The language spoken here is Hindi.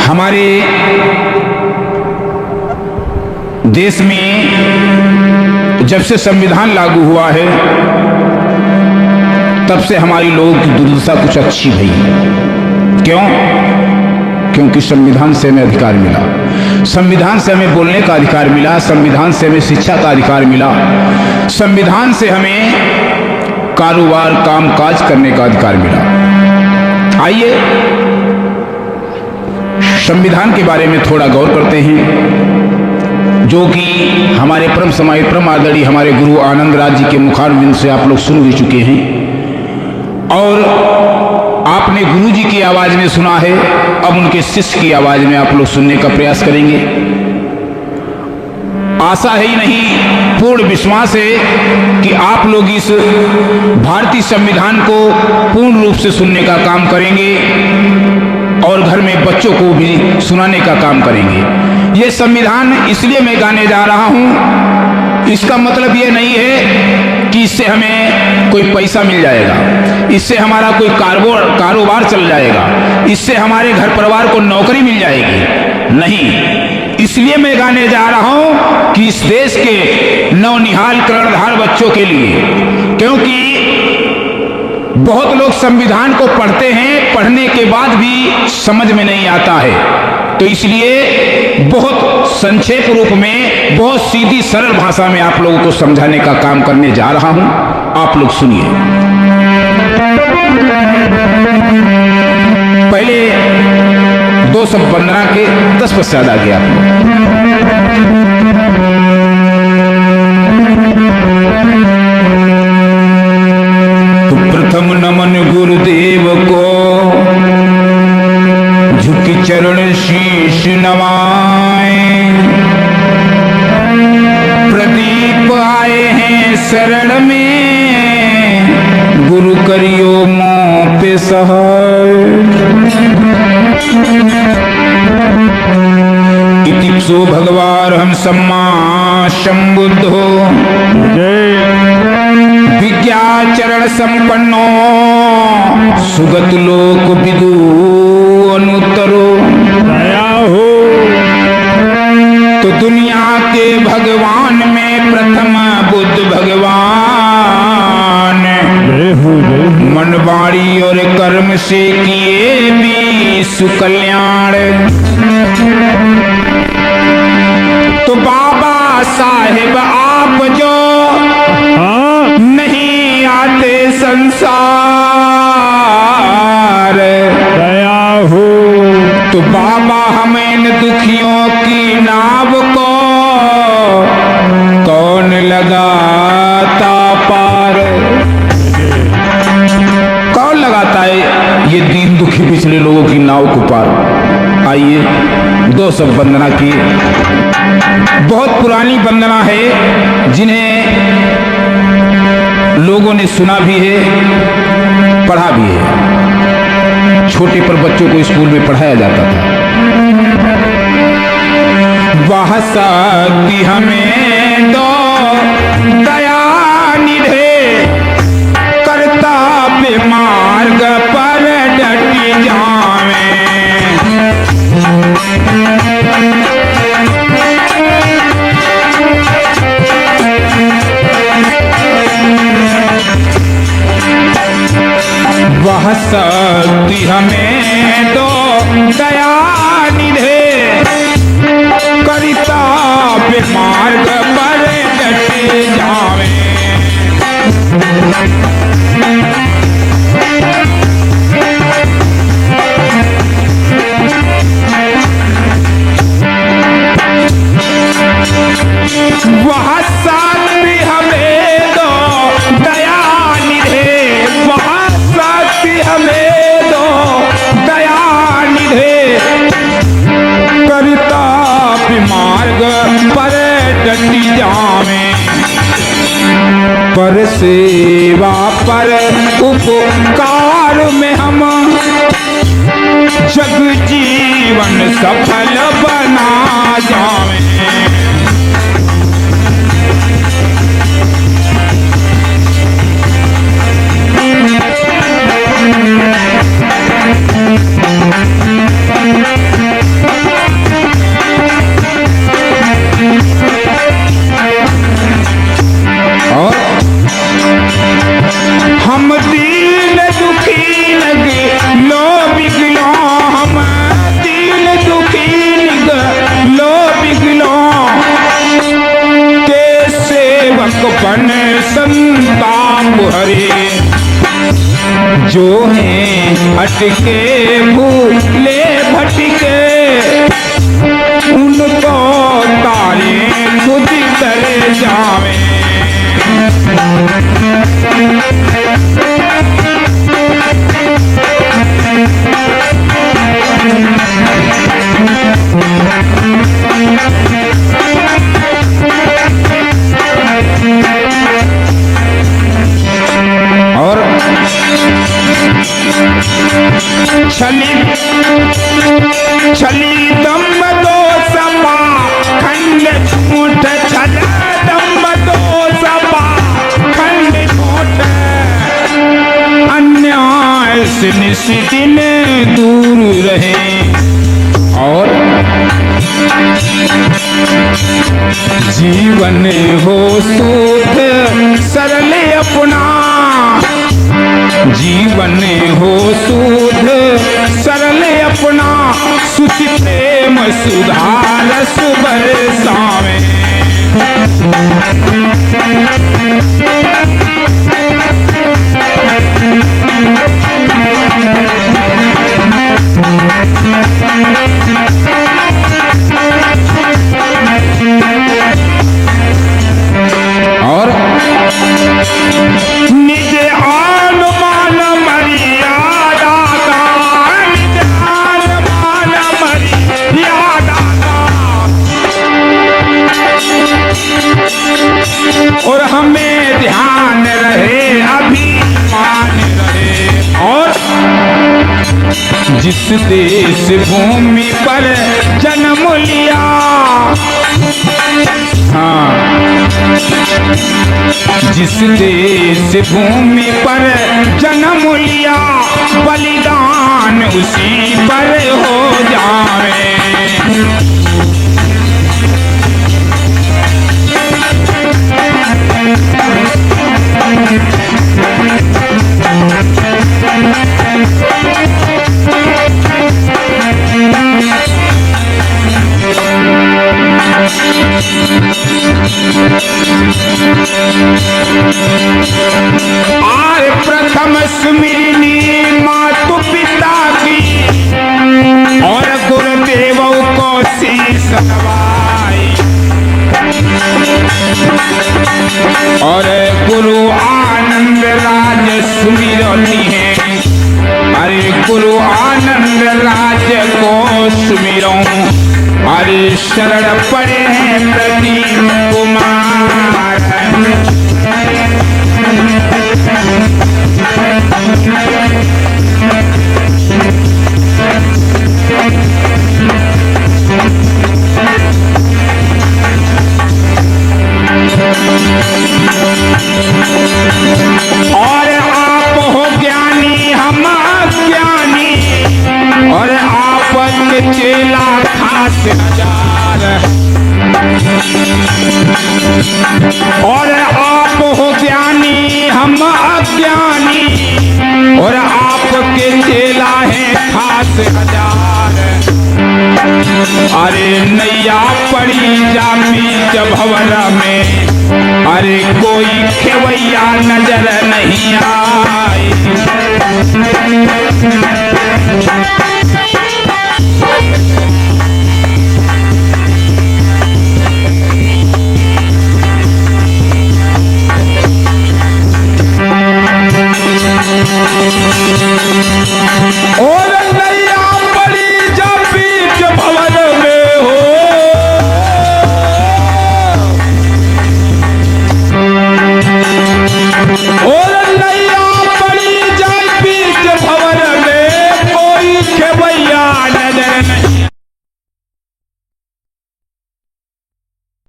हमारे देश में जब से संविधान लागू हुआ है तब से हमारी लोगों की दुर्दशा कुछ अच्छी भई। क्यों? क्योंकि संविधान से हमें अधिकार मिला, संविधान से हमें बोलने का अधिकार मिला, संविधान से हमें शिक्षा का अधिकार मिला, संविधान से हमें कारोबार कामकाज करने का अधिकार मिला। आइए संविधान के बारे में थोड़ा गौर करते हैं, जो कि हमारे परम समाहित परम आदरणीय हमारे गुरु आनंद राज जी के मुखारबिंद से आप लोग सुन भी चुके हैं और आपने गुरु जी की आवाज में सुना है। अब उनके शिष्य की आवाज में आप लोग सुनने का प्रयास करेंगे। आशा है ही नहीं, पूर्ण विश्वास है कि आप लोग इस भारतीय संविधान को पूर्ण रूप से सुनने का काम करेंगे और घर में बच्चों को भी सुनाने का काम करेंगे। ये संविधान इसलिए मैं गाने जा रहा हूं, इसका मतलब ये नहीं है कि इससे हमें कोई पैसा मिल जाएगा, इससे हमारा कोई कारोबार चल जाएगा, इससे हमारे घर परिवार को नौकरी मिल जाएगी। नहीं, इसलिए मैं गाने जा रहा हूं कि इस देश के नवनिहाल कर्णधार बच्चों के लिए, क्योंकि बहुत लोग संविधान को पढ़ते हैं, पढ़ने के बाद भी समझ में नहीं आता है, तो इसलिए बहुत संक्षेप रूप में, बहुत सीधी सरल भाषा में आप लोगों को समझाने का काम करने जा रहा हूं। आप लोग सुनिए। पहले 2 शब्द वंदना के 10 पश्चात आगे आप तो प्रथम नमन गुरुदेव को, झुकी चरण शीश नवाए, प्रदीप आए हैं शरण में, गुरु करियो मों पे सहाय। इतिप्सो भगवान हम सम्मा संबुद्धो, विज्ञाचरण संपन्नो, सुगत लोक विदु अनुत्तरो। तो दुनिया के भगवान में प्रथम बुद्ध भगवान, मन वाणी और कर्म से किए भी सुकल्याण। तो बाबा साहेब आप जो नहीं आते संसार, दया हो तो बाबा हमें दुखियों की नाव को कौन लगाता पार। कौन लगाता है ये दीन दुखी पिछले लोगों की नाव को पार। आइए 2 शब्द वंदना की, बहुत पुरानी वंदना है, जिन्हें लोगों ने सुना भी है, पढ़ा भी है। छोटे पर बच्चों को स्कूल में पढ़ाया जाता था। वह शक्ति हमें दो दया निधे, कर्तव्य मार्ग पर डटी जावे। वह शक्ति हमें दो दया निधे, कर्तव्य मार्ग पर डटे जावे। वह शक्ति हमें दो दया निधे, वह शक्ति हमें दो दया निधे, कर्तव्य मार्ग पर डटी जावे। पर सेवा पर उपकार में हम जग जीवन सफल बना जावे। जो हैं हटके भूले भटके, उनको तारे खुद कर जावे। और छली दम दो सपा खंड झूठ, छला दम दो सपा खंड झूठ, अन्याय से निश्चिन दूर रहे। और जीवन हो शुद्ध सरल अपना, जीवन हो शुद्ध सरल अपना, सुचि प्रेम सुधार सुबरसावे। और निज आन मान मर्यादा का, निज आन मान मर्यादा का, और हमें ध्यान रहे अभिमान रहे। और जिस देश भूमि पर जन्म लिया, हाँ, जिस देश भूमि पर जन्म लिया, बलिदान उसी पर हो जाए। आर प्रथम सुमिरनी मातु पिता की, और गुरुदेवों को शीश नवाई, और गुरु आनंद राज सुमिरती है। अरे गुरु आनंद राज को सुमिरो, अरे शरण पड़े हैं प्रदीप कुमार। और आप हो ज्ञानी हम अज्ञानी, और आप के चेला खास हजार, और आप हो ज्ञानी हम अज्ञानी, और आपके चेला है खास हजार। अरे नैया पड़ी जामी जब भंवरा में, अरे कोई खेवैया नजर नहीं आई।